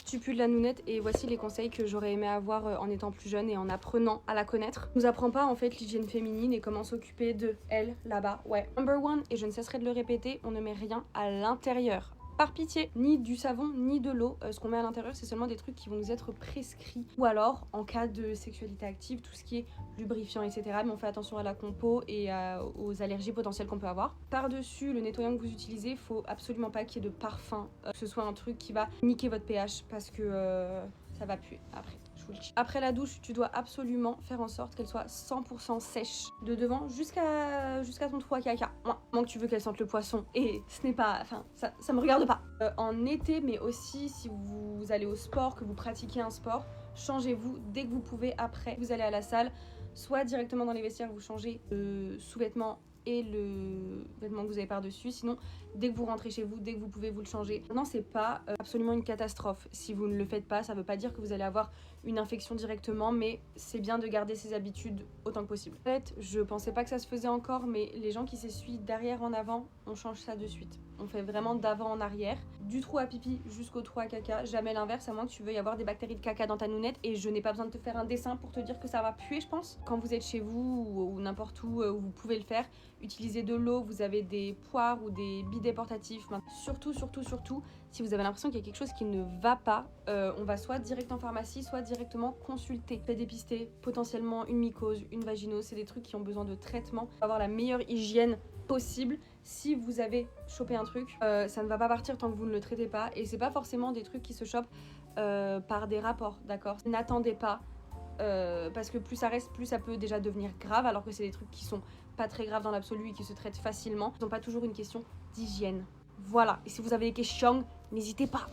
Tu pues de la nounette et voici les conseils que j'aurais aimé avoir en étant plus jeune et en apprenant à la connaître. On nous apprend pas en fait l'hygiène féminine et comment s'occuper de elle là-bas. Ouais. Number one, et je ne cesserai de le répéter, on ne met rien à l'intérieur. Par pitié, ni du savon ni de l'eau. Ce qu'on met à l'intérieur, c'est seulement des trucs qui vont nous être prescrits. Ou alors, en cas de sexualité active, tout ce qui est lubrifiant, etc. Mais on fait attention à la compo et aux allergies potentielles qu'on peut avoir. Par-dessus, le nettoyant que vous utilisez, faut absolument pas qu'il y ait de parfum. Que ce soit un truc qui va niquer votre pH parce que ça va puer après. Après la douche, tu dois absolument faire en sorte qu'elle soit 100% sèche de devant jusqu'à ton trou à caca. Moins que tu veux qu'elle sente le poisson. Et ce n'est pas... Enfin, ça me regarde pas. En été, mais aussi si vous allez au sport, que vous pratiquez un sport, changez-vous dès que vous pouvez après. Vous allez à la salle, soit directement dans les vestiaires, vous changez le sous-vêtement et le vêtement que vous avez par-dessus. Sinon, dès que vous rentrez chez vous, dès que vous pouvez, vous le changez. Maintenant, c'est pas absolument une catastrophe. Si vous ne le faites pas, ça veut pas dire que vous allez avoir une infection directement, mais c'est bien de garder ses habitudes autant que possible. En fait, je pensais pas que ça se faisait encore, mais les gens qui s'essuient d'arrière en avant, on change ça de suite. On fait vraiment d'avant en arrière, du trou à pipi jusqu'au trou à caca, jamais l'inverse, à moins que tu veuilles avoir des bactéries de caca dans ta nounette, et je n'ai pas besoin de te faire un dessin pour te dire que ça va puer, je pense. Quand vous êtes chez vous ou n'importe où vous pouvez le faire, utilisez de l'eau, vous avez des poires ou des bidets portatifs. Surtout, si vous avez l'impression qu'il y a quelque chose qui ne va pas, on va soit direct en pharmacie, soit directement consulter. Fait dépister potentiellement une mycose, une vaginose, c'est des trucs qui ont besoin de traitement. Avoir la meilleure hygiène possible. Si vous avez chopé un truc, ça ne va pas partir tant que vous ne le traitez pas. Et c'est pas forcément des trucs qui se chopent par des rapports, d'accord? N'attendez pas, parce que plus ça reste, plus ça peut déjà devenir grave, alors que c'est des trucs qui sont pas très graves dans l'absolu et qui se traitent facilement. Ils n'ont pas toujours une question d'hygiène. Voilà, et si vous avez des questions, n'hésitez pas.